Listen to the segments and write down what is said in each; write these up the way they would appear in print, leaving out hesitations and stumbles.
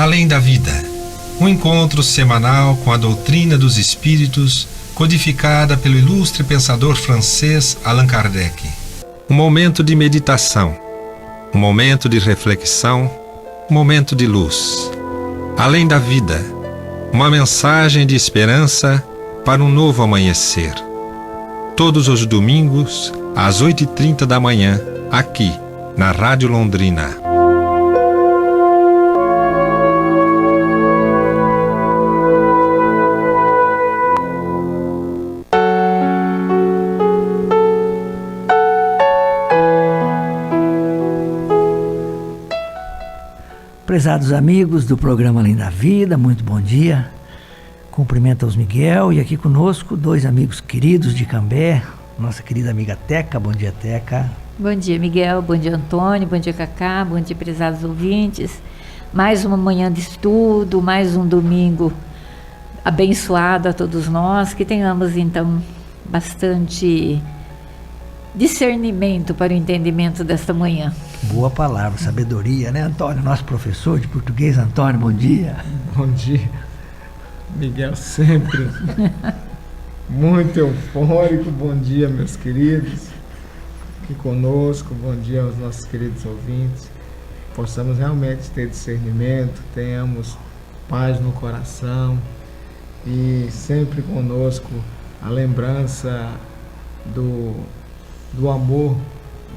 Além da Vida, um encontro semanal com a doutrina dos espíritos, codificada pelo ilustre pensador francês Allan Kardec. Um momento de meditação, um momento de reflexão, um momento de luz. Além da Vida, uma mensagem de esperança para um novo amanhecer. Todos os domingos, às 8h30 da manhã, aqui, na Rádio Londrina. Prezados amigos do programa Além da Vida, muito bom dia. Cumprimento aos Miguel e aqui conosco dois amigos queridos de Cambé, nossa querida amiga Teca. Bom dia, Teca. Bom dia, Miguel. Bom dia, Antônio. Bom dia, Cacá. Bom dia, prezados ouvintes. Mais uma manhã de estudo, mais um domingo abençoado a todos nós. Que tenhamos, então, bastante discernimento para o entendimento desta manhã. Boa palavra, sabedoria, né, Antônio? Nosso professor de português. Antônio, bom dia. Bom dia, Miguel, sempre muito eufórico. Bom dia, meus queridos, aqui conosco. Bom dia aos nossos queridos ouvintes. Possamos realmente ter discernimento, tenhamos paz no coração e sempre conosco a lembrança do amor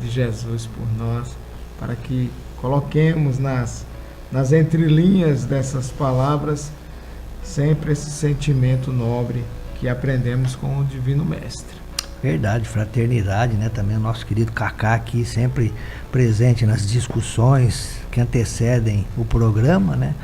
de Jesus por nós, para que coloquemos nas entrelinhas dessas palavras sempre esse sentimento nobre que aprendemos com o Divino Mestre. Verdade, fraternidade, né? Também o nosso querido Cacá aqui sempre presente nas discussões que antecedem o programa, né?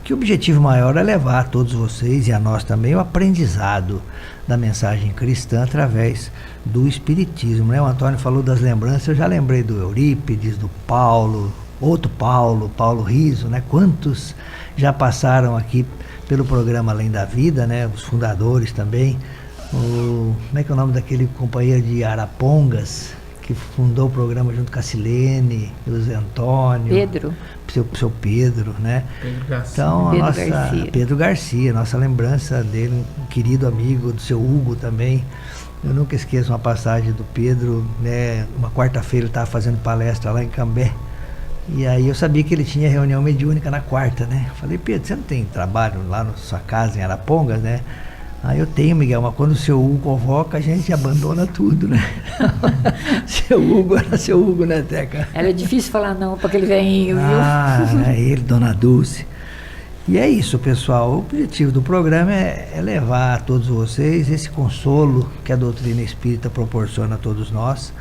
Que o objetivo maior é levar a todos vocês e a nós também o aprendizado da mensagem cristã através do Espiritismo, né? O Antônio falou das lembranças, eu já lembrei do Eurípides, do Paulo, outro Paulo Riso, né? Quantos já passaram aqui pelo programa Além da Vida, né? Os fundadores também. Como é que é o nome daquele companheiro de Arapongas que fundou o programa junto com a Silene, o Zé Antônio, seu Pedro, né? Pedro Garcia. Então, Pedro Garcia, nossa lembrança dele, um querido amigo do seu Hugo também. Eu nunca esqueço uma passagem do Pedro, né? Uma quarta-feira ele estava fazendo palestra lá em Cambé, e aí eu sabia que ele tinha reunião mediúnica na quarta, né? Falei, Pedro, você não tem trabalho lá na sua casa em Arapongas, né? Aí eu tenho, Miguel, mas quando o seu Hugo convoca, a gente abandona tudo, né? Seu Hugo era seu Hugo, né, Teca? Era difícil falar não para aquele velhinho, viu? É ele, Dona Dulce. E é isso, pessoal. O objetivo do programa é levar a todos vocês esse consolo que a doutrina espírita proporciona a todos nós,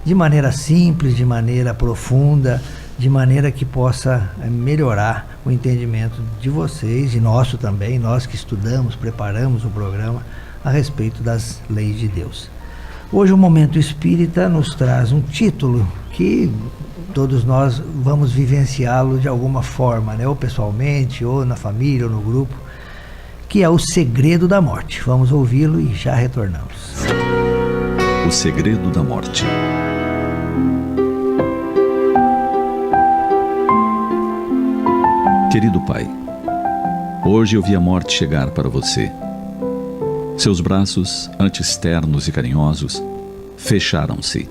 de maneira simples, de maneira profunda, de maneira que possa melhorar o entendimento de vocês e nosso também, nós que estudamos, preparamos o programa a respeito das leis de Deus. Hoje o Momento Espírita nos traz um título que todos nós vamos vivenciá-lo de alguma forma, né? Ou pessoalmente, ou na família, ou no grupo, que é O Segredo da Morte. Vamos ouvi-lo e já retornamos. O Segredo da Morte. Querido Pai, hoje eu vi a morte chegar para você. Seus braços, antes ternos e carinhosos, fecharam-se.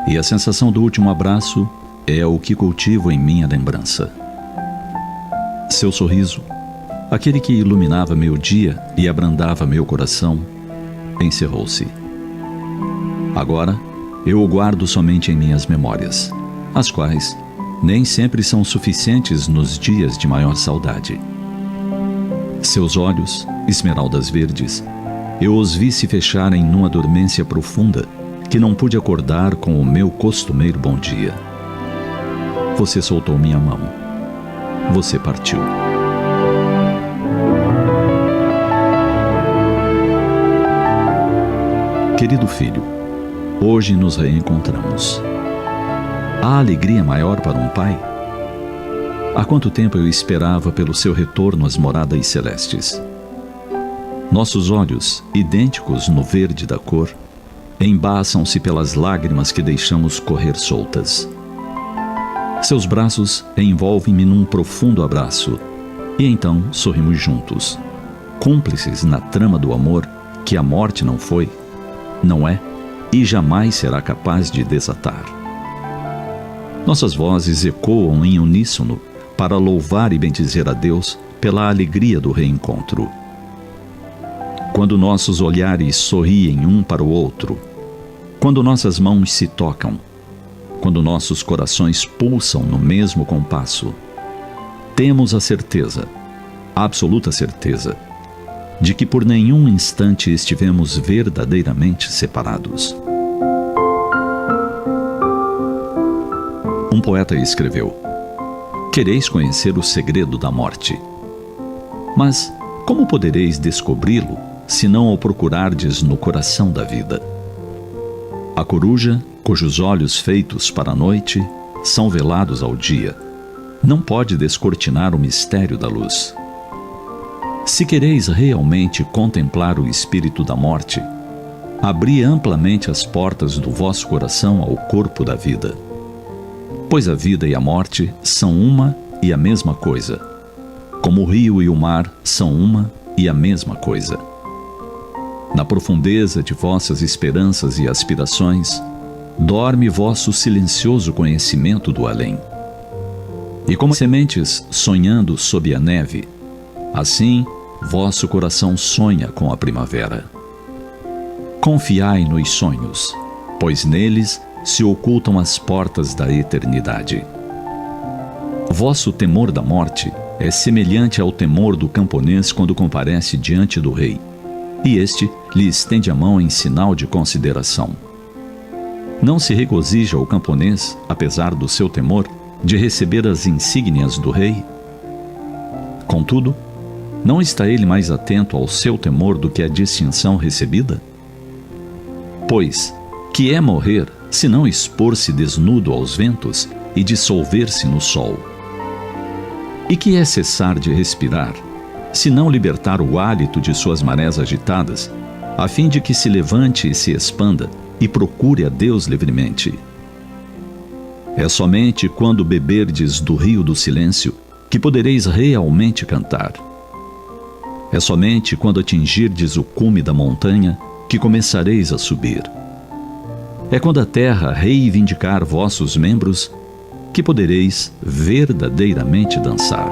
E a sensação do último abraço é o que cultivo em minha lembrança. Seu sorriso, aquele que iluminava meu dia e abrandava meu coração, encerrou-se. Agora, eu o guardo somente em minhas memórias, as quais nem sempre são suficientes nos dias de maior saudade. Seus olhos, esmeraldas verdes, eu os vi se fecharem numa dormência profunda que não pude acordar com o meu costumeiro bom dia. Você soltou minha mão. Você partiu. Querido filho, hoje nos reencontramos. Há alegria maior para um pai? Há quanto tempo eu esperava pelo seu retorno às moradas celestes? Nossos olhos, idênticos no verde da cor, embaçam-se pelas lágrimas que deixamos correr soltas. Seus braços envolvem-me num profundo abraço, e então sorrimos juntos, cúmplices na trama do amor que a morte não foi, não é e jamais será capaz de desatar. Nossas vozes ecoam em uníssono para louvar e bendizer a Deus pela alegria do reencontro. Quando nossos olhares sorriem um para o outro, quando nossas mãos se tocam, quando nossos corações pulsam no mesmo compasso, temos a certeza, absoluta certeza, de que por nenhum instante estivemos verdadeiramente separados. Um poeta escreveu: "Quereis conhecer o segredo da morte. Mas como podereis descobri-lo se não o procurardes no coração da vida? A coruja, cujos olhos feitos para a noite são velados ao dia, não pode descortinar o mistério da luz. Se quereis realmente contemplar o espírito da morte, abri amplamente as portas do vosso coração ao corpo da vida. Pois a vida e a morte são uma e a mesma coisa, como o rio e o mar são uma e a mesma coisa. Na profundeza de vossas esperanças e aspirações, dorme vosso silencioso conhecimento do além. E como sementes sonhando sob a neve, assim vosso coração sonha com a primavera. Confiai nos sonhos, pois neles se ocultam as portas da eternidade. Vosso temor da morte é semelhante ao temor do camponês quando comparece diante do rei, e este lhe estende a mão em sinal de consideração. Não se regozija o camponês, apesar do seu temor, de receber as insígnias do rei? Contudo, não está ele mais atento ao seu temor do que à distinção recebida? Pois, que é morrer, se não expor-se desnudo aos ventos e dissolver-se no sol? E que é cessar de respirar, se não libertar o hálito de suas marés agitadas, a fim de que se levante e se expanda e procure a Deus livremente? É somente quando beberdes do rio do silêncio que podereis realmente cantar. É somente quando atingirdes o cume da montanha que começareis a subir. É quando a terra reivindicar vossos membros que podereis verdadeiramente dançar.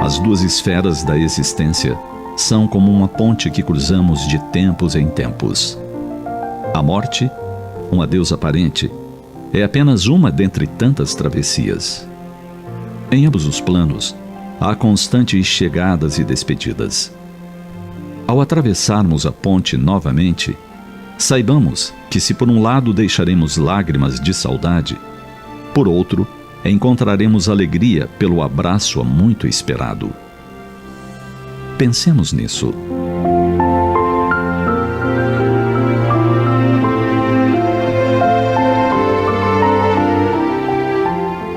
As duas esferas da existência são como uma ponte que cruzamos de tempos em tempos. A morte, um adeus aparente, é apenas uma dentre tantas travessias. Em ambos os planos, há constantes chegadas e despedidas. Ao atravessarmos a ponte novamente, saibamos que se por um lado deixaremos lágrimas de saudade, por outro, encontraremos alegria pelo abraço há muito esperado. Pensemos nisso.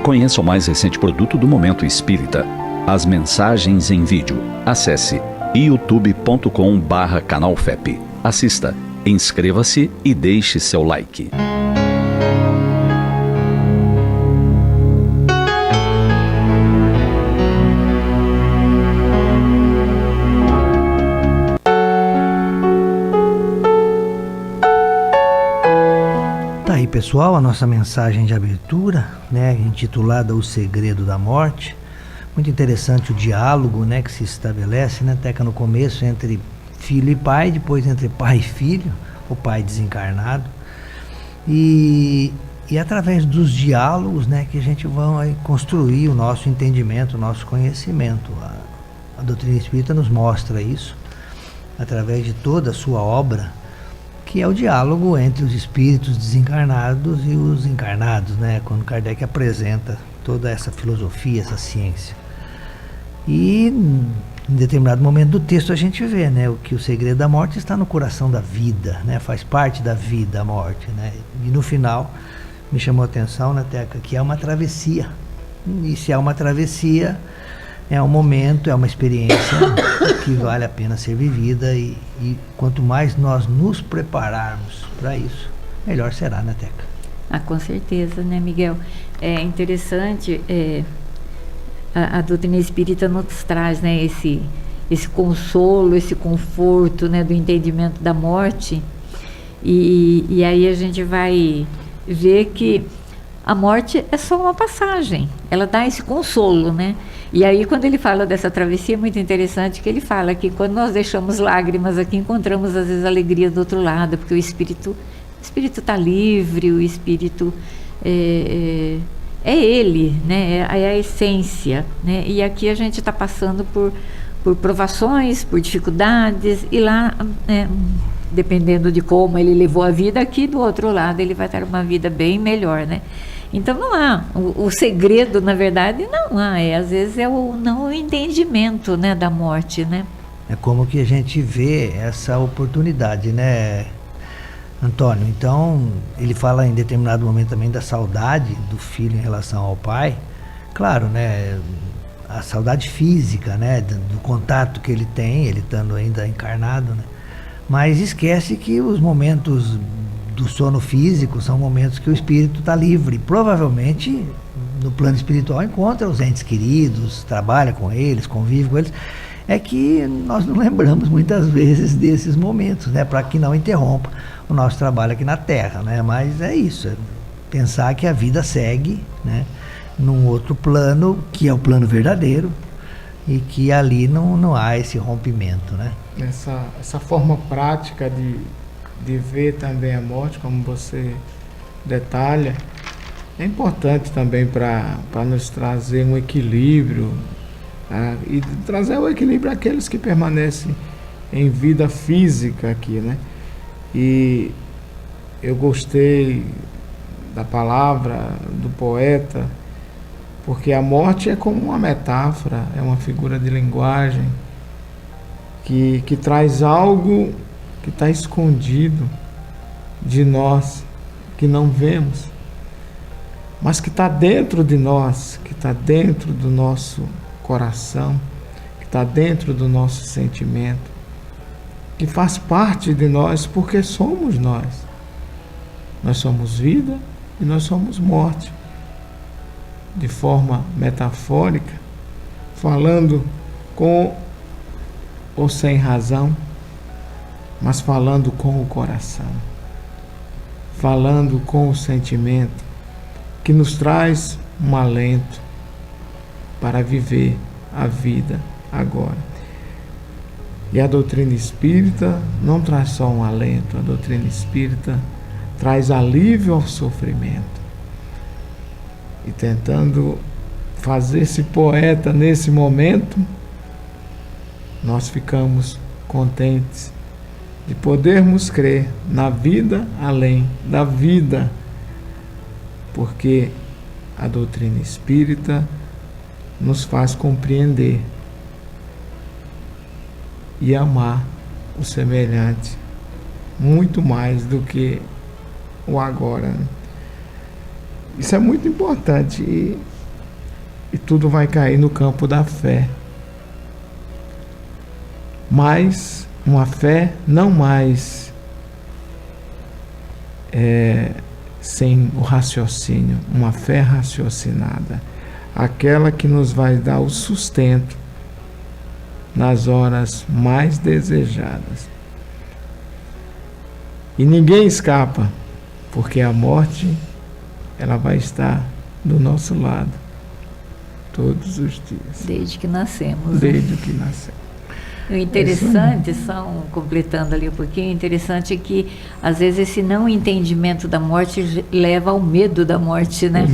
Conheça o mais recente produto do Momento Espírita, as mensagens em vídeo. Acesse youtube.com/canalfep. Assista, inscreva-se e deixe seu like. Tá aí, pessoal, a nossa mensagem de abertura, né, intitulada O Segredo da Morte. Muito interessante o diálogo, né, que se estabelece, né, Teca, no começo entre filho e pai, depois entre pai e filho, o pai desencarnado. E através dos diálogos, né, que a gente vai construir o nosso entendimento, o nosso conhecimento. A doutrina espírita nos mostra isso através de toda a sua obra, que é o diálogo entre os espíritos desencarnados e os encarnados, né, quando Kardec apresenta toda essa filosofia, essa ciência. E em determinado momento do texto a gente vê, né, que o segredo da morte está no coração da vida, né, faz parte da vida a morte, né, e no final me chamou a atenção, né, Teca, que é uma travessia. E se há uma travessia, é um momento, é uma experiência que vale a pena ser vivida e quanto mais nós nos prepararmos para isso, melhor será, né, Teca? Ah, com certeza, né, Miguel? É interessante, a doutrina espírita nos traz, né, esse consolo, esse conforto, né, do entendimento da morte, e aí a gente vai ver que a morte é só uma passagem, ela dá esse consolo, né? E aí quando ele fala dessa travessia, é muito interessante que ele fala que quando nós deixamos lágrimas aqui, encontramos às vezes alegria do outro lado, porque o espírito está livre, o espírito é ele, né? É a essência, né? E aqui a gente está passando por provações, por dificuldades, e lá, dependendo de como ele levou a vida, aqui do outro lado ele vai ter uma vida bem melhor, né? Então não há, o segredo, na verdade, não há, às vezes é o não entendimento, né, da morte, né? É como que a gente vê essa oportunidade, né, Antônio? Então, ele fala em determinado momento também da saudade do filho em relação ao pai. Claro, né, a saudade física, né, do contato que ele tem, ele estando ainda encarnado, né? Mas esquece que os momentos do sono físico são momentos que o espírito está livre. Provavelmente, no plano espiritual, encontra os entes queridos, trabalha com eles, convive com eles. É que nós não lembramos muitas vezes desses momentos, né, para que não interrompa o nosso trabalho aqui na Terra, né? Mas é isso, pensar que a vida segue, né, num outro plano, que é o plano verdadeiro, e que ali não há esse rompimento, né? Essa forma prática de ver também a morte, como você detalha, é importante também para nos trazer um equilíbrio, e trazer o equilíbrio àqueles que permanecem em vida física aqui, né? E eu gostei da palavra do poeta, porque a morte é como uma metáfora, é uma figura de linguagem que traz algo que está escondido de nós, que não vemos, mas que está dentro de nós, que está dentro do nosso coração, que está dentro do nosso sentimento, que faz parte de nós, porque somos nós. Nós somos vida e nós somos morte. De forma metafórica, falando com ou sem razão, mas falando com o coração, falando com o sentimento, que nos traz um alento para viver a vida agora. E a doutrina espírita não traz só um alento, a doutrina espírita traz alívio ao sofrimento. E tentando fazer-se poeta nesse momento, nós ficamos contentes de podermos crer na vida além da vida, porque a doutrina espírita nos faz compreender e amar o semelhante muito mais do que o agora. Isso é muito importante e tudo vai cair no campo da fé. Mas uma fé não mais sem o raciocínio, uma fé raciocinada, aquela que nos vai dar o sustento nas horas mais desejadas. E ninguém escapa, porque a morte, ela vai estar do nosso lado todos os dias. Desde que nascemos. Desde que nascemos. O interessante, completando ali um pouquinho, interessante é que às vezes esse não entendimento da morte leva ao medo da morte, né?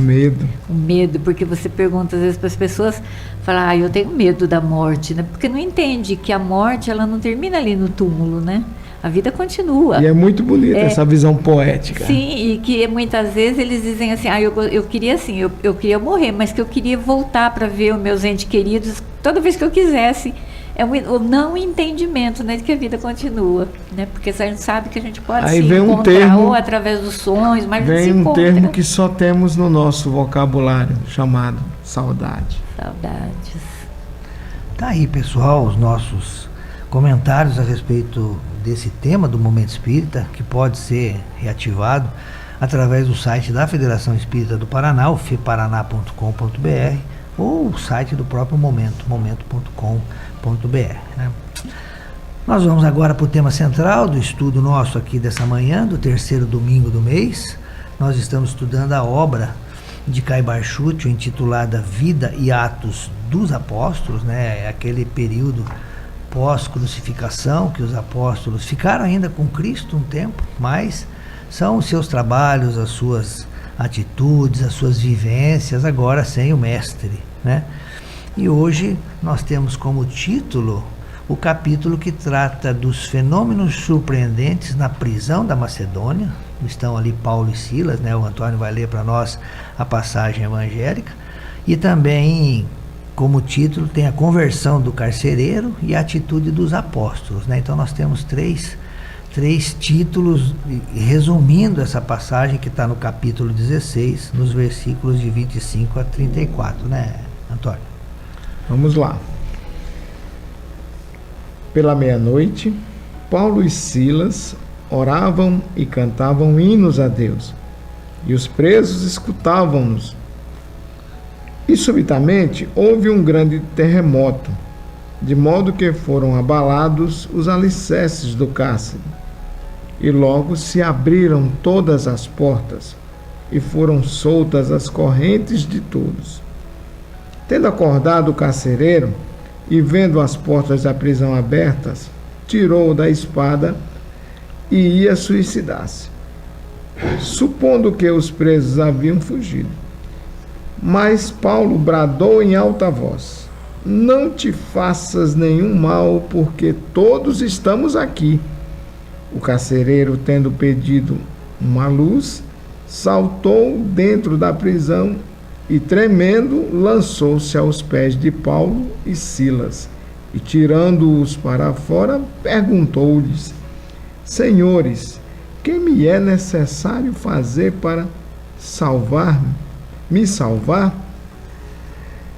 O medo, porque você pergunta às vezes para as pessoas, fala, eu tenho medo da morte, né? Porque não entende que a morte, ela não termina ali no túmulo, né? A vida continua. E é muito bonita essa visão poética. Sim, e que muitas vezes eles dizem assim, eu queria assim, eu queria morrer, mas que eu queria voltar para ver os meus entes queridos toda vez que eu quisesse. É o não entendimento, né, de que a vida continua, né? Porque a gente sabe que a gente pode se encontrar ou através dos sonhos, mas não se encontra. Vem um termo que só temos no nosso vocabulário, chamado saudade. Saudades. Tá aí, pessoal, os nossos comentários a respeito desse tema do Momento Espírita, que pode ser reativado através do site da Federação Espírita do Paraná, o feparaná.com.br, ou o site do próprio Momento, momento.com.br, né? Nós vamos agora para o tema central do estudo nosso aqui dessa manhã, do terceiro domingo do mês. Nós estamos estudando a obra de Caio Barchucci, intitulada Vida e Atos dos Apóstolos, né? Aquele período pós-crucificação que os apóstolos ficaram ainda com Cristo um tempo, mas são os seus trabalhos, as suas atitudes, as suas vivências, agora sem o mestre, né? E hoje nós temos como título o capítulo que trata dos fenômenos surpreendentes na prisão da Macedônia. Estão ali Paulo e Silas, né? O Antônio vai ler para nós a passagem evangélica. E também, como título, tem a conversão do carcereiro e a atitude dos apóstolos, né? Então nós temos três títulos resumindo essa passagem que está no capítulo 16, nos versículos de 25 a 34, né, Antônio? Vamos lá. Pela meia-noite, Paulo e Silas oravam e cantavam hinos a Deus, e os presos escutavam-nos. E subitamente houve um grande terremoto, de modo que foram abalados os alicerces do cárcere. E logo se abriram todas as portas, e foram soltas as correntes de todos. Tendo acordado o carcereiro, e vendo as portas da prisão abertas, tirou da espada e ia suicidar-se, supondo que os presos haviam fugido. Mas Paulo bradou em alta voz: não te faças nenhum mal, porque todos estamos aqui. O carcereiro, tendo pedido uma luz, saltou dentro da prisão e, tremendo, lançou-se aos pés de Paulo e Silas, e, tirando-os para fora, perguntou-lhes: Senhores, que me é necessário fazer para me salvar?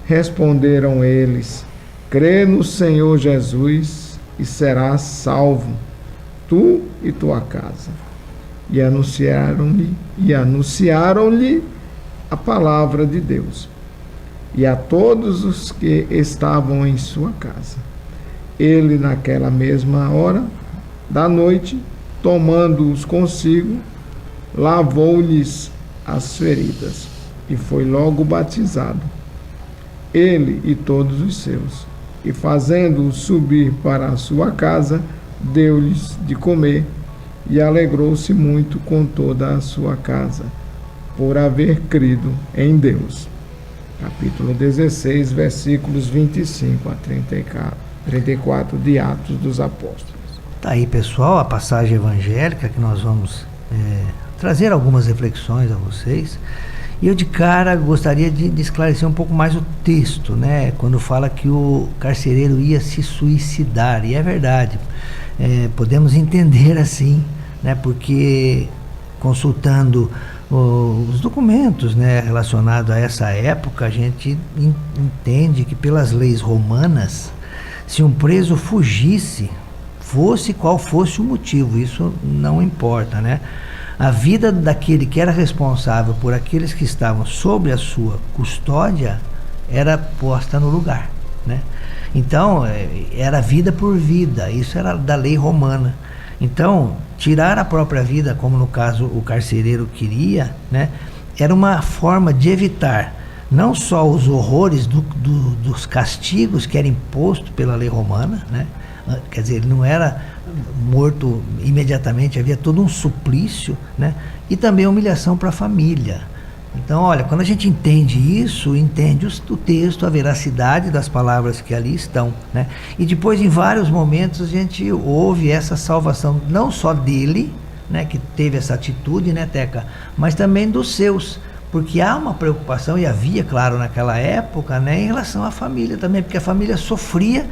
Responderam eles: crê no Senhor Jesus e serás salvo, tu e tua casa. E anunciaram-lhe a palavra de Deus, e a todos os que estavam em sua casa. Ele, naquela mesma hora da noite, tomando-os consigo, lavou-lhes as feridas, e foi logo batizado, ele e todos os seus. E fazendo-os subir para a sua casa, deu-lhes de comer, e alegrou-se muito com toda a sua casa, por haver crido em Deus. Capítulo 16, versículos 25 a 34 de Atos dos Apóstolos. Tá aí, pessoal, a passagem evangélica que nós vamos trazer algumas reflexões a vocês. E eu de cara gostaria de esclarecer um pouco mais o texto, né? Quando fala que o carcereiro ia se suicidar, e é verdade, podemos entender assim, né? Porque consultando os documentos, né, relacionados a essa época, a gente entende que pelas leis romanas, se um preso fugisse, fosse qual fosse o motivo, isso não importa, né? A vida daquele que era responsável por aqueles que estavam sob a sua custódia era posta no lugar, né? Então, era vida por vida, isso era da lei romana. Então, tirar a própria vida, como no caso o carcereiro queria, né, era uma forma de evitar não só os horrores dos castigos que era imposto pela lei romana, né? Quer dizer, ele não era morto imediatamente, havia todo um suplício, né? E também humilhação para a família. Então, olha, quando a gente entende isso, entende o texto, a veracidade das palavras que ali estão, né? E depois, em vários momentos, a gente ouve essa salvação, não só dele, né, que teve essa atitude, né, Teca, mas também dos seus, porque há uma preocupação, e havia, claro, naquela época, né, em relação à família também, porque a família sofria,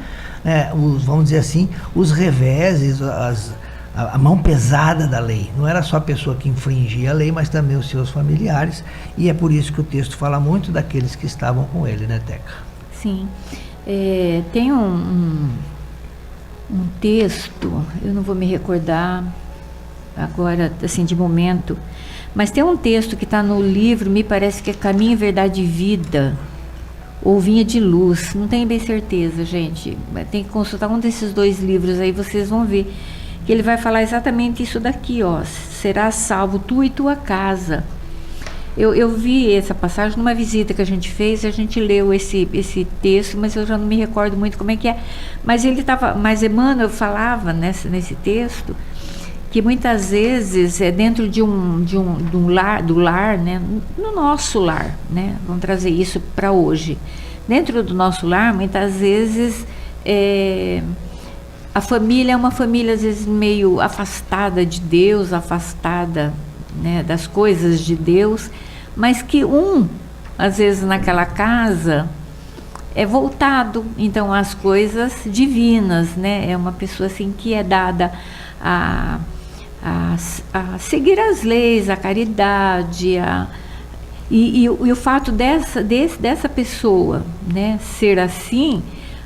vamos dizer assim, os reveses, a mão pesada da lei. Não era só a pessoa que infringia a lei, mas também os seus familiares, e é por isso que o texto fala muito daqueles que estavam com ele, né, Teca? Sim. Tem um texto, eu não vou me recordar agora, assim, de momento, mas tem um texto que está no livro, me parece que é Caminho, Verdade e Vida, ou Vinha de Luz, não tenho bem certeza, gente, tem que consultar um desses 2 livros, aí vocês vão ver, que ele vai falar exatamente isso daqui, ó, serás salvo tu e tua casa. Eu vi essa passagem numa visita que a gente fez, a gente leu esse texto, mas eu já não me recordo muito como é que é. Mas Emmanuel falava nesse texto que muitas vezes é dentro de um lar, né, no nosso lar, né, vamos trazer isso para hoje. Dentro do nosso lar, muitas vezes a família é uma família às vezes meio afastada de Deus, afastada, né, das coisas de Deus, mas que às vezes naquela casa é voltado então às coisas divinas, né? É uma pessoa assim que é dada a seguir as leis, a caridade, e o fato dessa pessoa, né, ser assim,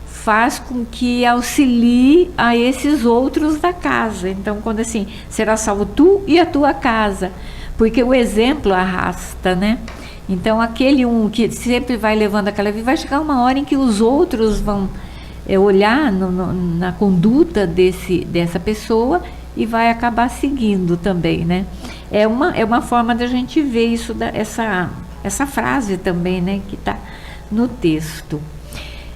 faz com que auxilie a esses outros da casa. Então, quando assim, será salvo tu e a tua casa, porque o exemplo arrasta, né? Então, aquele que sempre vai levando aquela vida, vai chegar uma hora em que os outros vão olhar na conduta dessa pessoa e vai acabar seguindo também, né? É uma forma da gente ver isso, essa frase também, né, que está no texto.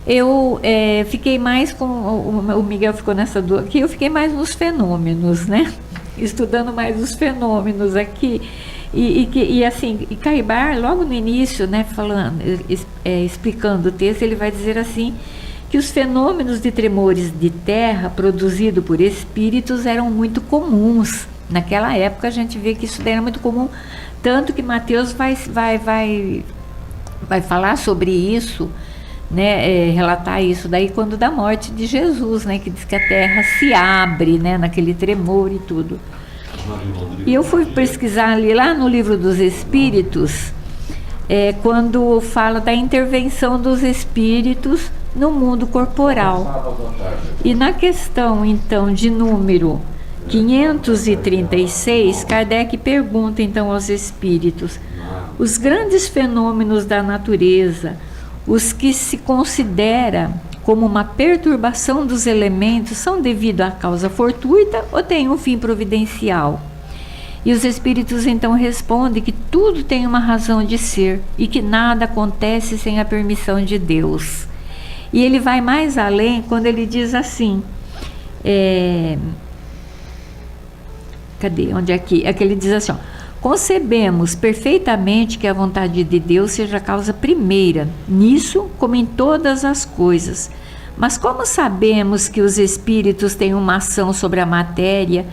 Eu fiquei mais com... O Miguel ficou nessa dúvida aqui, eu fiquei mais nos fenômenos, né? Estudando mais os fenômenos aqui. E assim, Caibar, logo no início, né, explicando o texto, ele vai dizer assim, que os fenômenos de tremores de terra produzidos por espíritos eram muito comuns. Naquela época a gente vê que isso era muito comum, tanto que Mateus vai falar sobre isso, né, relatar isso daí quando da morte de Jesus, né, que diz que a terra se abre, né, naquele tremor e tudo. E eu fui pesquisar ali lá no Livro dos Espíritos, quando fala da intervenção dos espíritos no mundo corporal. E na questão então de número 536, Kardec pergunta então aos espíritos: os grandes fenômenos da natureza, os que se considera como uma perturbação dos elementos, são devido à causa fortuita ou têm um fim providencial? E os espíritos então respondem que tudo tem uma razão de ser e que nada acontece sem a permissão de Deus. E ele vai mais além quando ele diz assim, cadê? Onde é aqui? É que ele diz assim, ó, concebemos perfeitamente que a vontade de Deus seja a causa primeira, nisso como em todas as coisas. Mas como sabemos que os espíritos têm uma ação sobre a matéria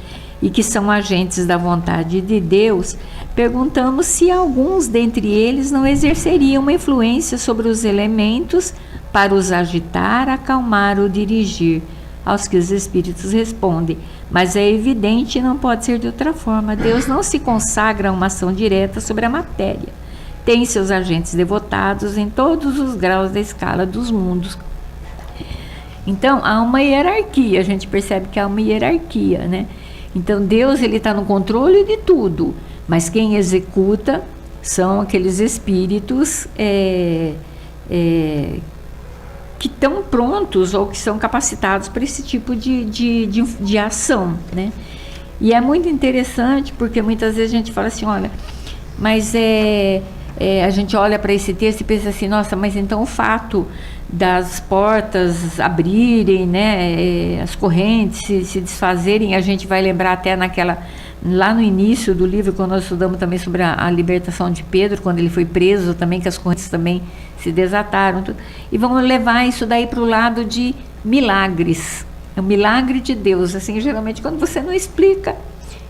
e que são agentes da vontade de Deus, perguntamos se alguns dentre eles não exerceriam uma influência sobre os elementos para os agitar, acalmar ou dirigir. Aos que os espíritos respondem, mas é evidente e não pode ser de outra forma. Deus não se consagra a uma ação direta sobre a matéria. Tem seus agentes devotados em todos os graus da escala dos mundos. Então, há uma hierarquia, a gente percebe que há uma hierarquia, né? Então, Deus está no controle de tudo, mas quem executa são aqueles espíritos que estão prontos ou que são capacitados para esse tipo de ação, né? E é muito interessante porque muitas vezes a gente fala assim, olha, mas a gente olha para esse texto e pensa assim, nossa, mas então o fato das portas abrirem, né, as correntes se desfazerem, a gente vai lembrar até lá no início do livro, quando nós estudamos também sobre a libertação de Pedro, quando ele foi preso também, que as correntes também se desataram, e vamos levar isso daí para o lado de milagres, é um milagre de Deus, assim, geralmente quando você não explica,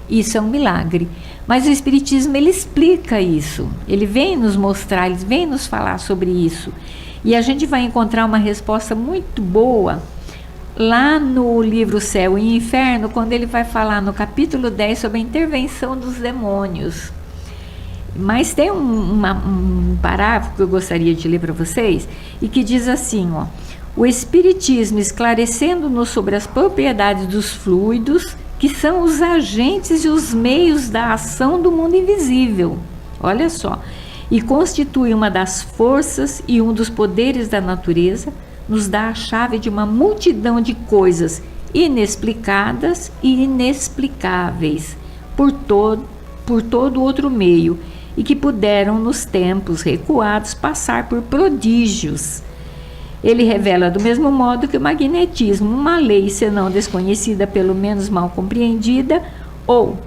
isso é um milagre, mas o Espiritismo, ele explica isso, ele vem nos mostrar, ele vem nos falar sobre isso, e a gente vai encontrar uma resposta muito boa lá no livro Céu e Inferno, quando ele vai falar no capítulo 10 sobre a intervenção dos demônios. Mas tem um parágrafo que eu gostaria de ler para vocês, e que diz assim, ó, O Espiritismo esclarecendo-nos sobre as propriedades dos fluidos, que são os agentes e os meios da ação do mundo invisível. Olha só. E constitui uma das forças e um dos poderes da natureza, nos dá a chave de uma multidão de coisas inexplicadas e inexplicáveis por todo outro meio, e que puderam nos tempos recuados passar por prodígios. Ele revela do mesmo modo que o magnetismo, uma lei senão desconhecida, pelo menos mal compreendida, ou,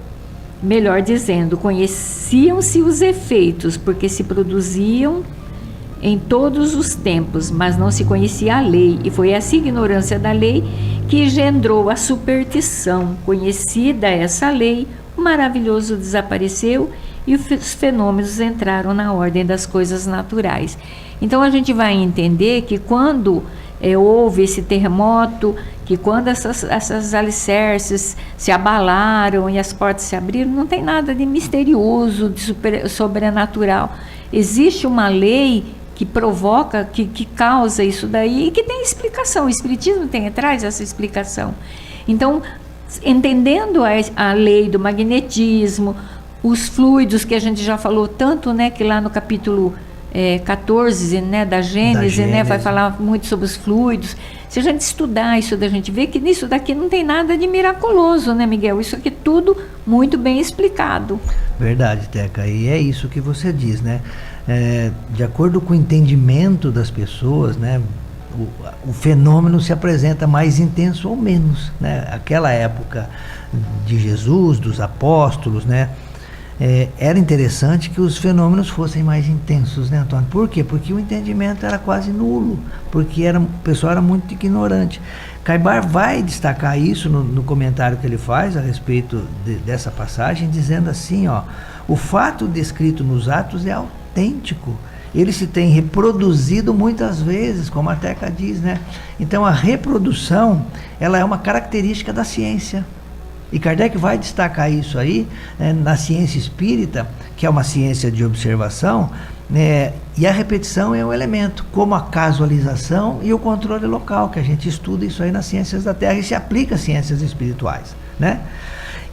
melhor dizendo, conheciam-se os efeitos, porque se produziam em todos os tempos, mas não se conhecia a lei, e foi essa ignorância da lei que engendrou a superstição. Conhecida essa lei, o maravilhoso desapareceu e os fenômenos entraram na ordem das coisas naturais. Então a gente vai entender que quando houve esse terremoto, que quando essas alicerces se abalaram e as portas se abriram, não tem nada de misterioso, de sobrenatural. Existe uma lei que provoca, que causa isso daí e que tem explicação. O Espiritismo traz essa explicação. Então, entendendo a lei do magnetismo, os fluidos que a gente já falou tanto, né, que lá no capítulo 14, né, da Gênese, né, vai falar muito sobre os fluidos. Se a gente estudar isso, a gente vê que nisso daqui não tem nada de miraculoso, né, Miguel? Isso aqui é tudo muito bem explicado. Verdade, Teca, e é isso que você diz, né? De acordo com o entendimento das pessoas, né, o fenômeno se apresenta mais intenso ou menos, né? Aquela época de Jesus, dos apóstolos, né? Era interessante que os fenômenos fossem mais intensos, né, Antônio? Por quê? Porque o entendimento era quase nulo, porque o pessoal era muito ignorante. Caibar vai destacar isso no comentário que ele faz a respeito dessa passagem, dizendo assim, ó, o fato descrito nos Atos é autêntico. Ele se tem reproduzido muitas vezes, como a Teca diz, né? Então a reprodução, ela é uma característica da ciência. E Kardec vai destacar isso aí, né, na ciência espírita, que é uma ciência de observação, né, e a repetição é um elemento, como a casualização e o controle local, que a gente estuda isso aí nas ciências da Terra e se aplica às ciências espirituais, né?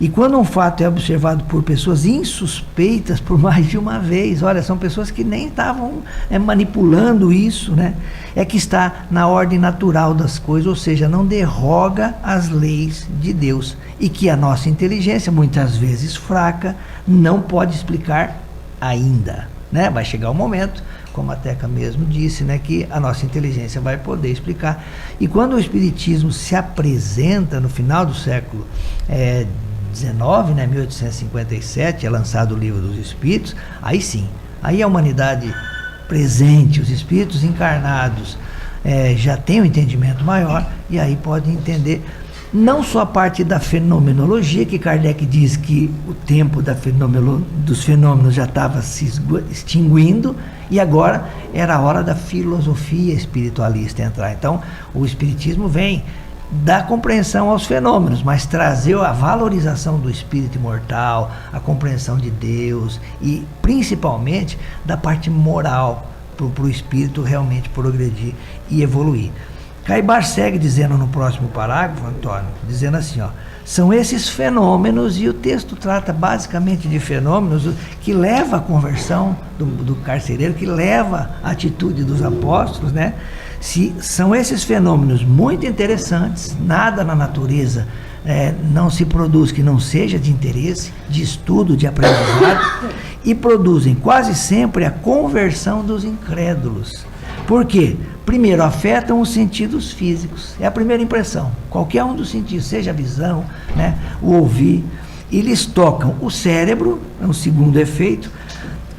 E quando um fato é observado por pessoas insuspeitas por mais de uma vez, olha, são pessoas que nem estavam manipulando isso, né? É que está na ordem natural das coisas, ou seja, não derroga as leis de Deus. E que a nossa inteligência, muitas vezes fraca, não pode explicar ainda, né? Vai chegar um momento, como a Teca mesmo disse, né, que a nossa inteligência vai poder explicar. E quando o Espiritismo se apresenta no final do século 19, né, 1857, é lançado o Livro dos Espíritos, aí sim, aí a humanidade presente, os espíritos encarnados já tem um entendimento maior e aí pode entender não só a parte da fenomenologia, que Kardec diz que o tempo dos fenômenos já estava se extinguindo e agora era a hora da filosofia espiritualista entrar. Então o Espiritismo vem dar compreensão aos fenômenos, mas trazer a valorização do espírito imortal, a compreensão de Deus e principalmente da parte moral para o espírito realmente progredir e evoluir. Caibar segue dizendo no próximo parágrafo, Antônio, dizendo assim, ó, são esses fenômenos, e o texto trata basicamente de fenômenos que leva à conversão do carcereiro, que leva à atitude dos apóstolos, né? São esses fenômenos muito interessantes, nada na natureza não se produz que não seja de interesse, de estudo, de aprendizado, e produzem quase sempre a conversão dos incrédulos. Por quê? Primeiro, afetam os sentidos físicos, é a primeira impressão, qualquer um dos sentidos, seja a visão, né, o ouvir, eles tocam o cérebro, é um segundo efeito,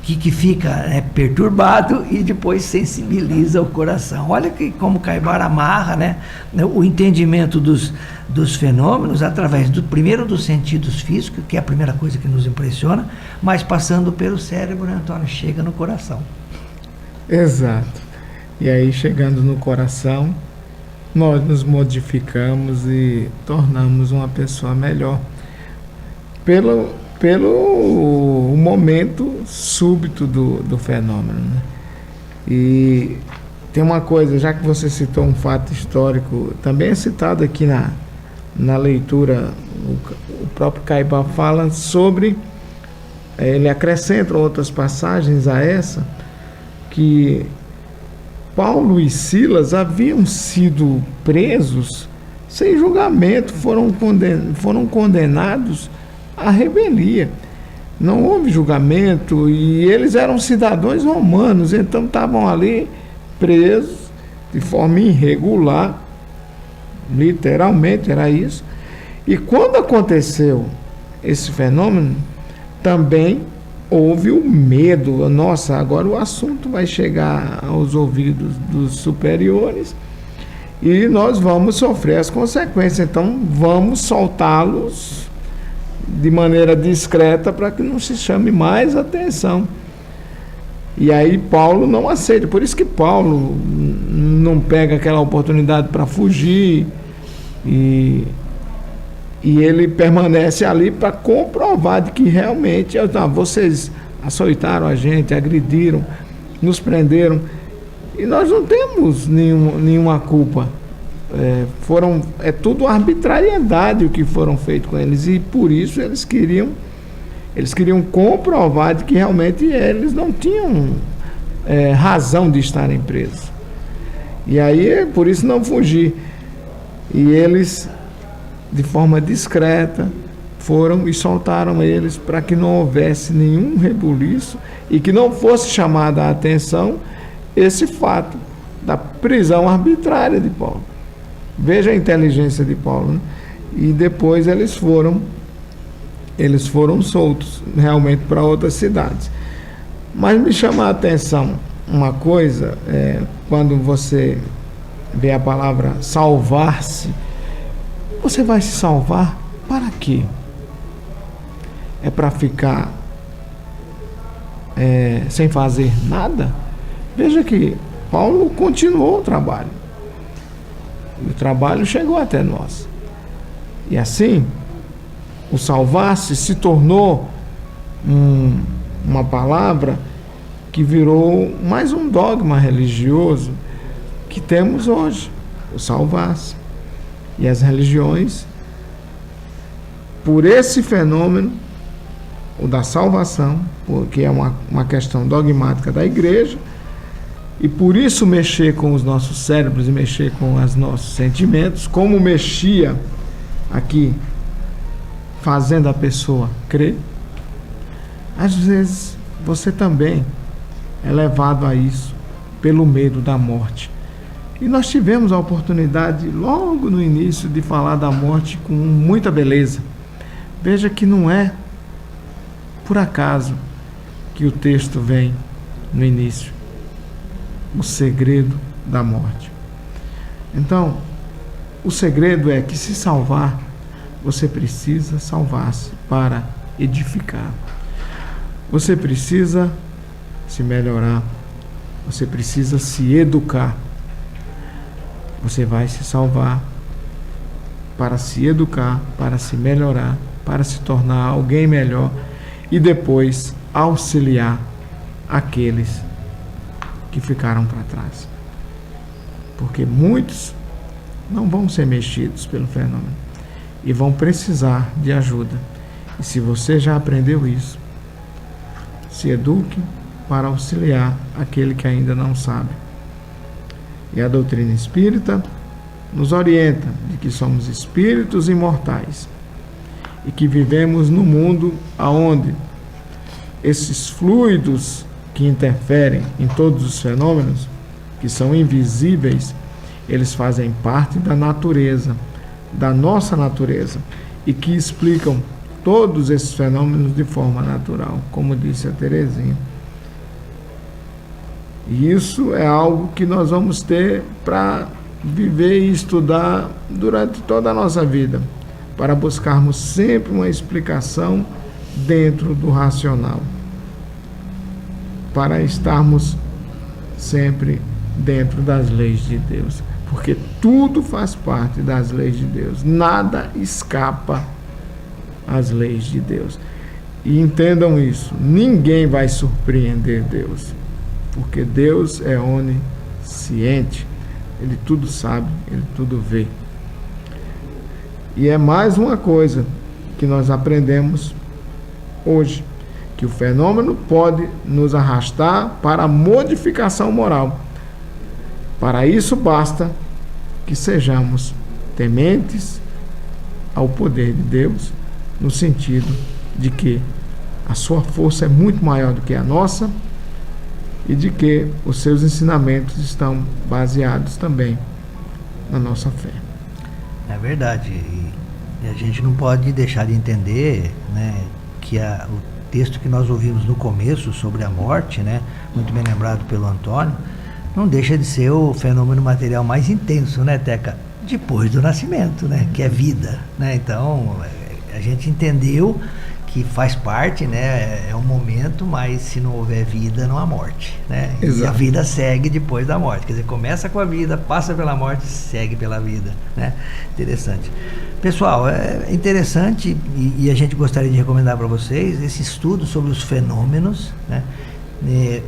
que fica perturbado e depois sensibiliza o coração. Olha como Caibar amarra, né, o entendimento dos fenômenos através primeiro dos sentidos físicos, que é a primeira coisa que nos impressiona, mas passando pelo cérebro, né, Antônio, chega no coração. Exato. E aí, chegando no coração, nós nos modificamos e tornamos uma pessoa melhor. Pelo momento súbito do fenômeno, né? E tem uma coisa, já que você citou um fato histórico, também é citado aqui na leitura, o próprio Caibá fala sobre, ele acrescenta outras passagens a essa, que Paulo e Silas haviam sido presos sem julgamento, foram condenados à rebelia. Não houve julgamento e eles eram cidadãos romanos, então estavam ali presos de forma irregular, literalmente era isso. E quando aconteceu esse fenômeno, também houve o medo. Nossa, agora o assunto vai chegar aos ouvidos dos superiores e nós vamos sofrer as consequências. Então vamos soltá-los de maneira discreta para que não se chame mais atenção. E aí Paulo não aceita. Por isso que Paulo não pega aquela oportunidade para fugir e ele permanece ali para comprovar de que realmente vocês açoitaram a gente, agrediram, nos prenderam e nós não temos nenhuma culpa. É tudo arbitrariedade o que foram feito com eles, e por isso eles queriam comprovar de que realmente eles não tinham razão de estarem presos. E aí, por isso não fugir. E eles, de forma discreta, foram e soltaram eles para que não houvesse nenhum rebuliço e que não fosse chamada a atenção esse fato da prisão arbitrária de Paulo. Veja a inteligência de Paulo, né? E depois eles foram soltos realmente para outras cidades. Mas me chama a atenção uma coisa, quando você vê a palavra salvar-se, você vai se salvar para quê? É para ficar sem fazer nada? Veja que Paulo continuou o trabalho. E o trabalho chegou até nós. E assim, o salvar-se se tornou uma palavra que virou mais um dogma religioso que temos hoje, o salvar-se. E as religiões, por esse fenômeno, o da salvação, porque é uma questão dogmática da igreja, e por isso mexer com os nossos cérebros e mexer com os nossos sentimentos, como mexia aqui, fazendo a pessoa crer, às vezes você também é levado a isso pelo medo da morte. E nós tivemos a oportunidade logo no início de falar da morte com muita beleza. Veja que não é por acaso que o texto vem no início, o segredo da morte. Então, o segredo é que, se salvar, você precisa salvar-se para edificar. Você precisa se melhorar. Você precisa se educar. Você vai se salvar para se educar, para se melhorar, para se tornar alguém melhor e depois auxiliar aqueles que ficaram para trás. Porque muitos não vão ser mexidos pelo fenômeno e vão precisar de ajuda. E se você já aprendeu isso, se eduque para auxiliar aquele que ainda não sabe. E a doutrina espírita nos orienta de que somos espíritos imortais e que vivemos no mundo onde esses fluidos que interferem em todos os fenômenos, que são invisíveis, eles fazem parte da natureza, da nossa natureza, e que explicam todos esses fenômenos de forma natural, como disse a Terezinha. E isso é algo que nós vamos ter para viver e estudar durante toda a nossa vida, para buscarmos sempre uma explicação dentro do racional, para estarmos sempre dentro das leis de Deus, porque tudo faz parte das leis de Deus, nada escapa às leis de Deus. E entendam isso, ninguém vai surpreender Deus, porque Deus é onisciente. ciente, ele tudo sabe, ele tudo vê. E é mais uma coisa que nós aprendemos hoje, que o fenômeno pode nos arrastar para a modificação moral. Para isso basta que sejamos tementes ao poder de Deus, no sentido de que a sua força é muito maior do que a nossa e de que os seus ensinamentos estão baseados também na nossa fé. É verdade. E a gente não pode deixar de entender, né, que o texto que nós ouvimos no começo sobre a morte, né, muito bem lembrado pelo Antônio, não deixa de ser o fenômeno material mais intenso, né, Teca? Depois do nascimento, né, que é vida, né? Então, a gente entendeu que faz parte, né, é um momento, mas se não houver vida, não há morte, né? Exato. E a vida segue depois da morte, quer dizer, começa com a vida, passa pela morte, segue pela vida, né? Interessante. Pessoal, é interessante e a gente gostaria de recomendar para vocês esse estudo sobre os fenômenos, né?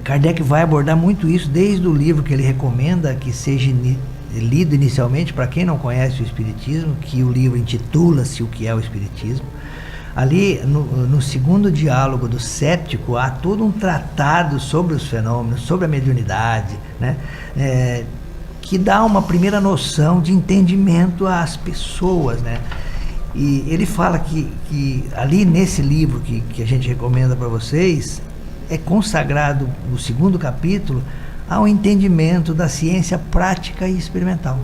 Kardec vai abordar muito isso desde o livro que ele recomenda que seja lido inicialmente para quem não conhece o Espiritismo, que o livro intitula-se O que é o Espiritismo. Ali, no segundo diálogo do séptico, há todo um tratado sobre os fenômenos, sobre a mediunidade, né? Que dá uma primeira noção de entendimento às pessoas, né? E ele fala que ali nesse livro que a gente recomenda para vocês, é consagrado o segundo capítulo ao entendimento da ciência prática e experimental.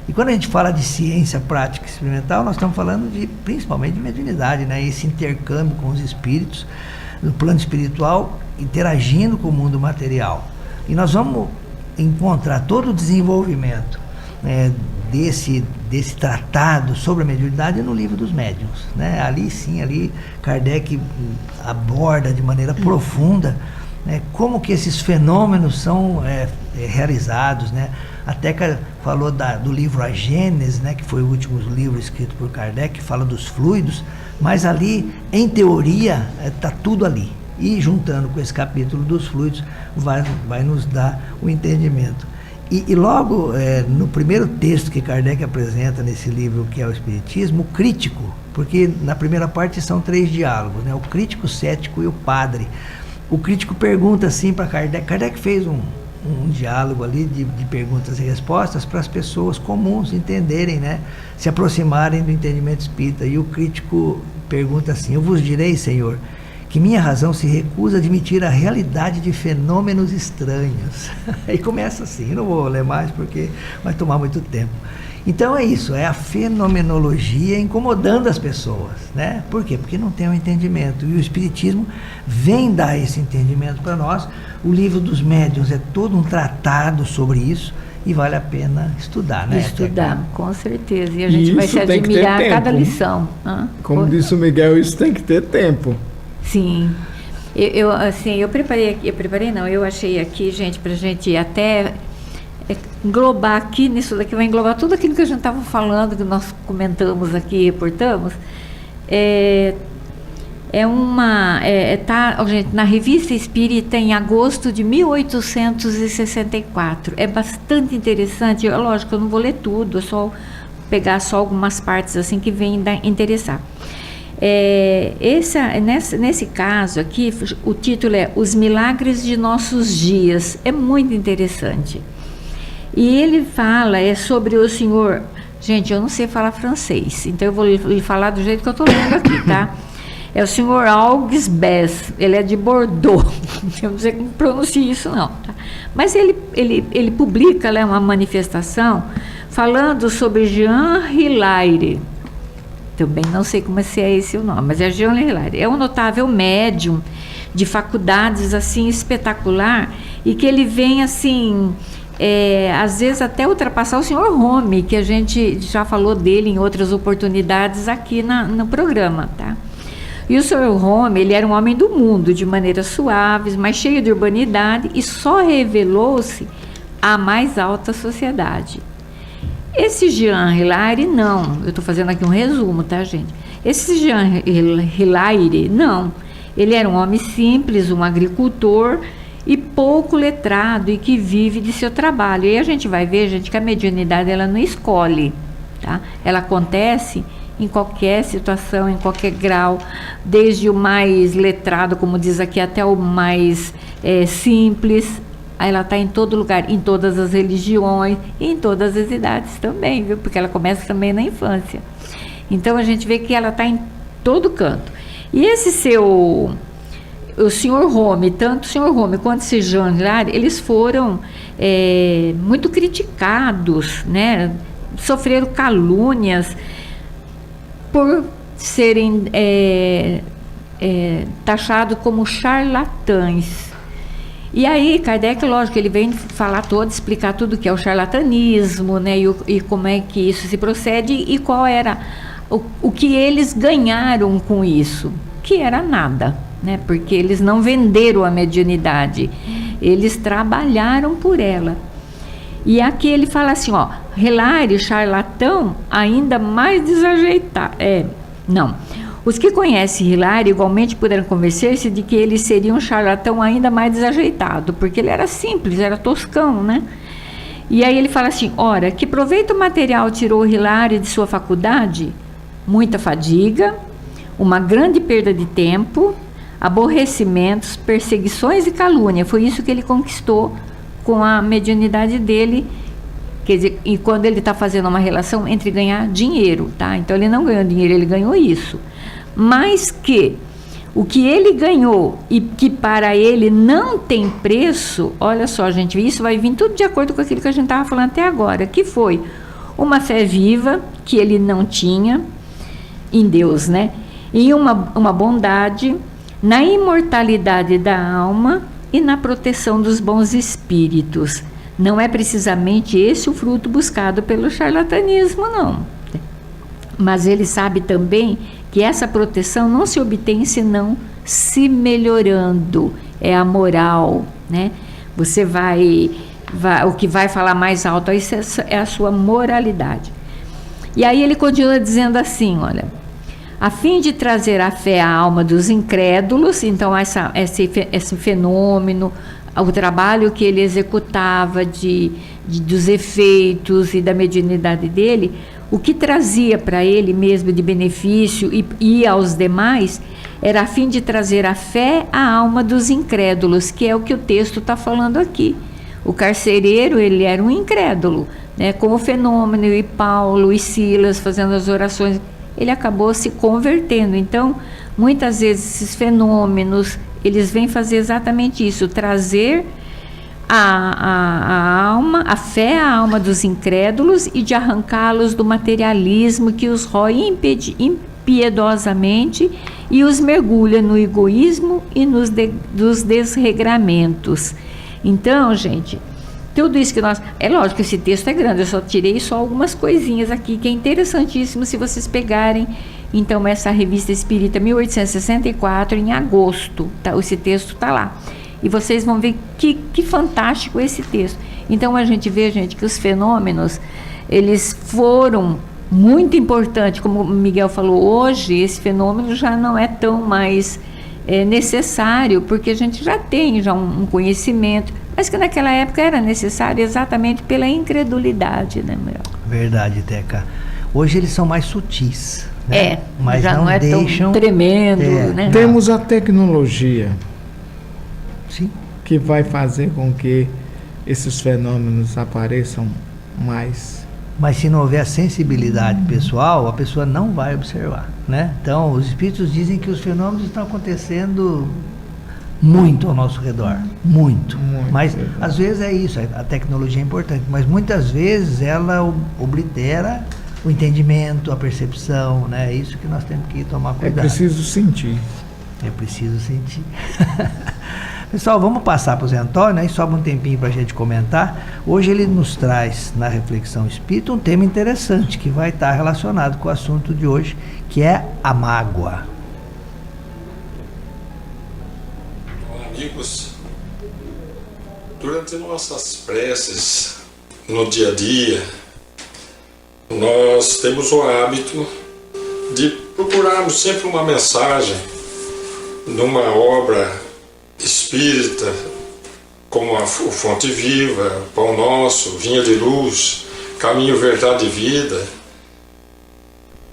E quando a gente fala de ciência prática e experimental, nós estamos falando principalmente de mediunidade, né? Esse intercâmbio com os espíritos, no plano espiritual, interagindo com o mundo material. E nós vamos encontrar todo o desenvolvimento, né, desse tratado sobre a mediunidade no Livro dos Médiuns, né? Ali sim, Kardec aborda de maneira profunda, né, como que esses fenômenos são realizados, né? A Teca falou do livro A Gênese, né, que foi o último livro escrito por Kardec, que fala dos fluidos, mas ali, em teoria, está tudo ali. E juntando com esse capítulo dos fluidos, vai nos dar o entendimento. E logo, no primeiro texto que Kardec apresenta nesse livro, que é o Espiritismo, o crítico, porque na primeira parte são 3 diálogos, né? O crítico, o cético e o padre. O crítico pergunta assim para Kardec. Kardec fez um diálogo ali de perguntas e respostas para as pessoas comuns entenderem, né? Se aproximarem do entendimento espírita. E o crítico pergunta assim: eu vos direi, Senhor, que minha razão se recusa a admitir a realidade de fenômenos estranhos. Aí começa assim, eu não vou ler mais porque vai tomar muito tempo. Então é isso, é a fenomenologia incomodando as pessoas, né? Por quê? Porque não tem um entendimento. E o Espiritismo vem dar esse entendimento para nós. O Livro dos Médiuns é todo um tratado sobre isso e vale a pena estudar, né? Estudar, com certeza. E a gente vai se admirar a cada lição. Como disse o Miguel, isso tem que ter tempo. Sim, eu achei aqui, gente, para a gente até englobar aqui nisso daqui, vai englobar tudo aquilo que a gente estava falando, que nós comentamos aqui, reportamos. Gente, na Revista Espírita em agosto de 1864. É bastante interessante. Lógico, eu não vou ler tudo, é só pegar só algumas partes assim que vêm interessar. Nesse caso aqui, o título é Os Milagres de Nossos Dias. É muito interessante. E ele fala sobre o senhor... Gente, eu não sei falar francês, então eu vou lhe falar do jeito que eu estou lendo aqui, tá? É o senhor Auguste Besse, ele é de Bordeaux. Eu não sei como pronuncia isso, não. Tá? Mas ele publica uma manifestação falando sobre Jean Hilaire. Também não sei como é esse o nome, mas é Jean Hilaire. É um notável médium de faculdades assim espetacular e que ele vem assim, às vezes até ultrapassar o senhor Home, que a gente já falou dele em outras oportunidades aqui no programa, tá? E o senhor Home, ele era um homem do mundo, de maneiras suaves, mas cheio de urbanidade, e só revelou-se à mais alta sociedade. Esse Jean Hilaire, não. Eu estou fazendo aqui um resumo, tá, gente? Esse Jean Hilaire, não. Ele era um homem simples, um agricultor, e pouco letrado e que vive de seu trabalho. E a gente vai ver, gente, que a mediunidade ela não escolhe, tá? Ela acontece em qualquer situação, em qualquer grau, desde o mais letrado, como diz aqui, até o mais simples. Ela está em todo lugar, em todas as religiões e em todas as idades também, viu? Porque ela começa também na infância. Então a gente vê que ela está em todo canto. E esse o Sr. Home, tanto o Sr. Home quanto esse Jean Hilaire, eles foram muito criticados, né? Sofreram calúnias por serem taxados como charlatães. E aí, Kardec, lógico, ele vem falar explicar tudo o que é o charlatanismo, né, e como é que isso se procede e qual era o que eles ganharam com isso, que era nada, né, porque eles não venderam a mediunidade, eles trabalharam por ela. E aqui ele fala assim, ó, Hilaire, charlatão, ainda mais desajeitado. Os que conhecem Hilaire igualmente puderam convencer-se de que ele seria um charlatão ainda mais desajeitado, porque ele era simples, era toscão, né? E aí ele fala assim, ora, que proveito material tirou Hilaire de sua faculdade? Muita fadiga, uma grande perda de tempo, aborrecimentos, perseguições e calúnia. Foi isso que ele conquistou com a mediunidade dele. Quer dizer, e quando ele está fazendo uma relação entre ganhar dinheiro, tá? Então ele não ganhou dinheiro, ele ganhou isso. Mas que o que ele ganhou e que para ele não tem preço, olha só, gente, isso vai vir tudo de acordo com aquilo que a gente estava falando até agora, que foi uma fé viva que ele não tinha em Deus, né? E uma bondade na imortalidade da alma e na proteção dos bons espíritos. Não é precisamente esse o fruto buscado pelo charlatanismo, não. Mas ele sabe também que essa proteção não se obtém senão se melhorando. É a moral, né? Você o que vai falar mais alto isso é a sua moralidade. E aí ele continua dizendo assim, olha, a fim de trazer a fé à alma dos incrédulos, então esse fenômeno, o trabalho que ele executava dos efeitos e da mediunidade dele, o que trazia para ele mesmo de benefício e aos demais, era a fim de trazer a fé à alma dos incrédulos, que é o que o texto está falando aqui. O carcereiro, ele era um incrédulo, né? Com o fenômeno, e Paulo e Silas fazendo as orações, ele acabou se convertendo. Então, muitas vezes esses fenômenos, eles vêm fazer exatamente isso, trazer a alma, a fé à alma dos incrédulos e de arrancá-los do materialismo que os rói impiedosamente e os mergulha no egoísmo e dos desregramentos. Então, gente, tudo isso que nós... É lógico que esse texto é grande, eu só tirei algumas coisinhas aqui, que é interessantíssimo se vocês pegarem, então, essa Revista Espírita 1864, em agosto, tá? Esse texto está lá. E vocês vão ver que fantástico esse texto. Então a gente vê, gente, que os fenômenos, eles foram muito importantes, como o Miguel falou, hoje esse fenômeno já não é tão mais necessário, porque a gente já tem um conhecimento, mas que naquela época era necessário exatamente pela incredulidade, né, Miguel? Verdade, Teca. Hoje eles são mais sutis, né? Mas já não é tão tremendo, né? Temos a tecnologia. Sim. Que vai fazer com que esses fenômenos apareçam mais. Mas se não houver a sensibilidade pessoal, a pessoa não vai observar, né? Então, os espíritos dizem que os fenômenos estão acontecendo muito ao nosso redor, muito. Mas às vezes é isso, a tecnologia é importante, mas muitas vezes ela oblitera o entendimento, a percepção, né? É isso que nós temos que tomar cuidado. É preciso sentir. É preciso sentir. Pessoal, vamos passar para o Zé Antônio, aí sobra um tempinho para a gente comentar. Hoje ele nos traz, na Reflexão Espírita, um tema interessante, que vai estar relacionado com o assunto de hoje, que é a mágoa. Olá, amigos. Durante nossas preces, no dia a dia, nós temos o hábito de procurarmos sempre uma mensagem numa obra espírita, como o Fonte Viva, Pão Nosso, Vinha de Luz, Caminho, Verdade e Vida,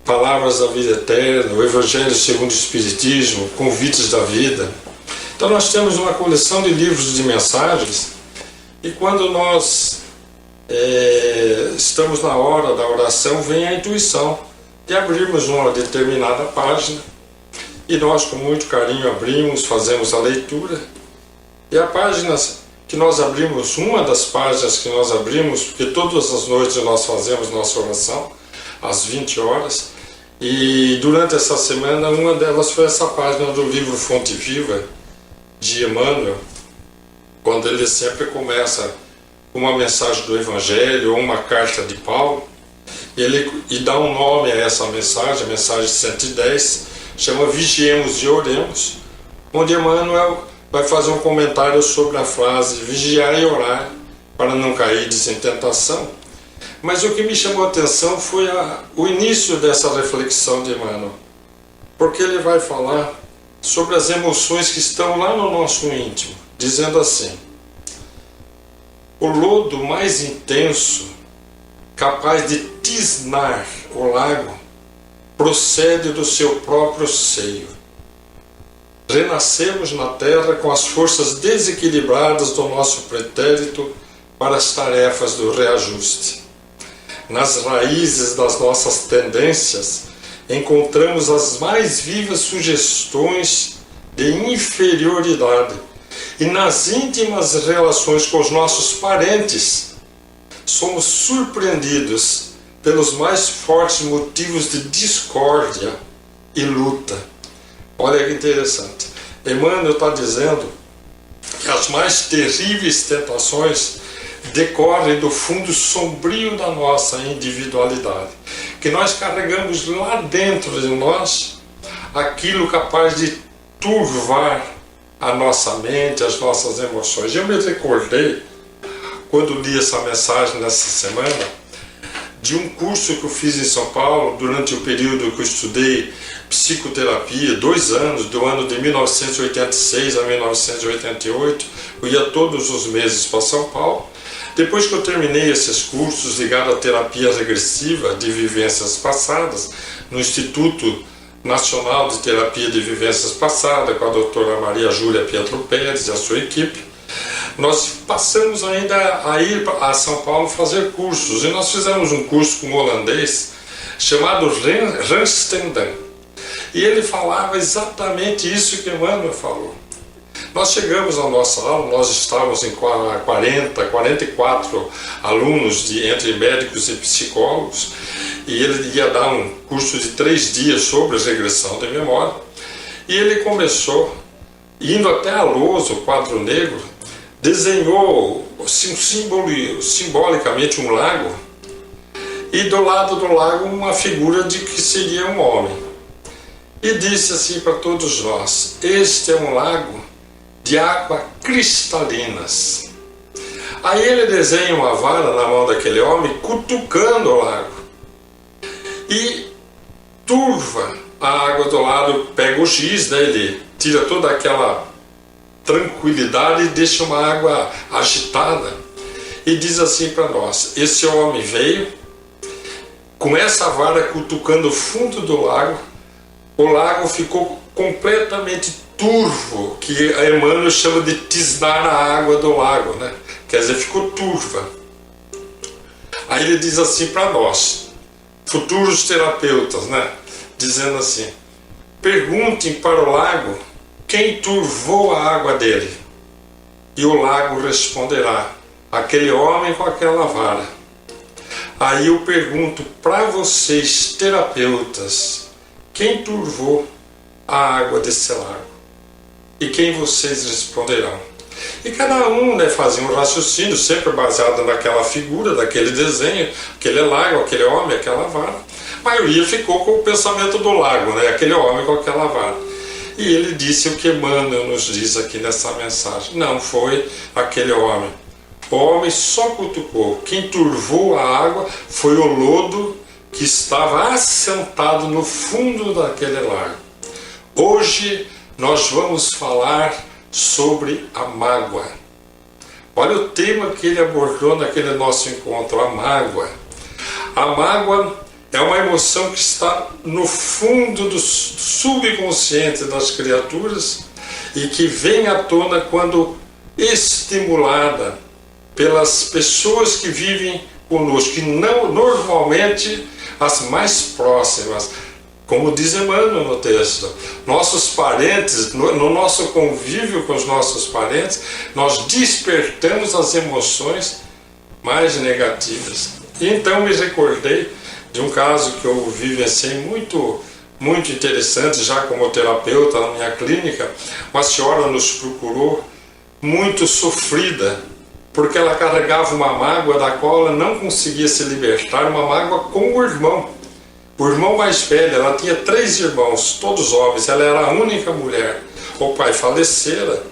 Palavras da Vida Eterna, o Evangelho segundo o Espiritismo, Convites da Vida. Então nós temos uma coleção de livros de mensagens, e quando nós estamos na hora da oração, vem a intuição de abrirmos uma determinada página, e nós com muito carinho abrimos, fazemos a leitura, e a página que nós abrimos, uma das páginas que nós abrimos, porque todas as noites nós fazemos nossa oração, às 20 horas, e durante essa semana uma delas foi essa página do livro Fonte Viva, de Emmanuel, quando ele sempre começa uma mensagem do Evangelho ou uma carta de Paulo, e dá um nome a essa mensagem, a mensagem 110, chama Vigiemos e Oremos, onde Emmanuel vai fazer um comentário sobre a frase vigiar e orar para não cair em tentação. Mas o que me chamou a atenção foi o início dessa reflexão de Emmanuel, porque ele vai falar sobre as emoções que estão lá no nosso íntimo, dizendo assim: o lodo mais intenso, capaz de tisnar o lago, procede do seu próprio seio. Renascemos na terra com as forças desequilibradas do nosso pretérito para as tarefas do reajuste. Nas raízes das nossas tendências encontramos as mais vivas sugestões de inferioridade, e nas íntimas relações com os nossos parentes somos surpreendidos pelos mais fortes motivos de discórdia e luta. Olha que interessante. Emmanuel está dizendo que as mais terríveis tentações decorrem do fundo sombrio da nossa individualidade, que nós carregamos lá dentro de nós aquilo capaz de turvar a nossa mente, as nossas emoções. Eu me recordei, quando li essa mensagem nessa semana, de um curso que eu fiz em São Paulo durante o período que eu estudei psicoterapia, 2 anos, do ano de 1986 a 1988, eu ia todos os meses para São Paulo. Depois que eu terminei esses cursos ligados à terapia regressiva de vivências passadas, no Instituto Nacional de Terapia de Vivências Passadas, com a doutora Maria Júlia Pietro Pérez e a sua equipe, nós passamos ainda a ir a São Paulo fazer cursos, e nós fizemos um curso com um holandês chamado Randstad, e ele falava exatamente isso que Emmanuel falou. Nós chegamos à nossa aula, nós estávamos em 44 alunos entre médicos e psicólogos, e ele ia dar um curso de 3 dias sobre regressão de memória, e ele começou, indo até a lousa, o quadro negro, desenhou simbolicamente um lago, e do lado do lago uma figura de que seria um homem, e disse assim para todos nós: este é um lago de água cristalinas. Aí ele desenha uma vara na mão daquele homem, cutucando o lago, e turva a água do lado, pega o giz, né, ele tira toda aquela tranquilidade e deixa uma água agitada, e diz assim para nós: esse homem veio com essa vara cutucando o fundo do lago, o lago ficou completamente turvo, que a Emmanuel chama de tisnar a água do lago, né? Quer dizer, ficou turva. Aí ele diz assim para nós, futuros terapeutas, né? Dizendo assim: perguntem para o lago quem turvou a água dele, e o lago responderá: aquele homem com aquela vara. Aí eu pergunto para vocês, terapeutas, quem turvou a água desse lago? E quem vocês responderão? E cada um, né, fazia um raciocínio sempre baseado naquela figura, daquele desenho, aquele lago, aquele homem, aquela vara. A maioria ficou com o pensamento do lago, né, aquele homem com aquela vara. E ele disse o que Emmanuel nos diz aqui nessa mensagem: não foi aquele homem. O homem só cutucou. Quem turvou a água foi o lodo que estava assentado no fundo daquele lago. Hoje nós vamos falar sobre a mágoa. Olha o tema que ele abordou naquele nosso encontro, a mágoa. A mágoa é uma emoção que está no fundo do subconsciente das criaturas e que vem à tona quando estimulada pelas pessoas que vivem conosco, que não normalmente as mais próximas. Como diz Emmanuel no texto, nossos parentes, no nosso convívio com os nossos parentes, nós despertamos as emoções mais negativas. E então me recordei de um caso que eu vivenciei muito interessante, já como terapeuta na minha clínica. Uma senhora nos procurou muito sofrida, porque ela carregava uma mágoa da qual ela não conseguia se libertar, uma mágoa com o irmão. O irmão mais velho, ela tinha 3 irmãos, todos homens, ela era a única mulher. O pai falecera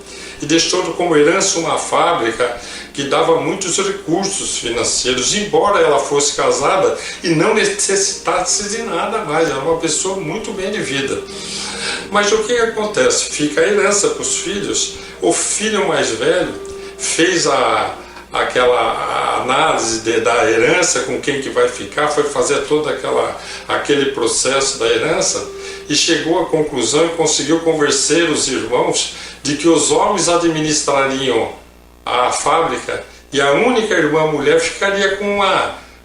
e deixou como herança uma fábrica que dava muitos recursos financeiros, embora ela fosse casada e não necessitasse de nada mais, era uma pessoa muito bem de vida. Mas o que acontece? Fica a herança para os filhos. O filho mais velho fez aquela análise da herança, com quem que vai ficar, foi fazer todo aquele processo da herança e chegou à conclusão e conseguiu convencer os irmãos de que os homens administrariam a fábrica e a única irmã mulher ficaria com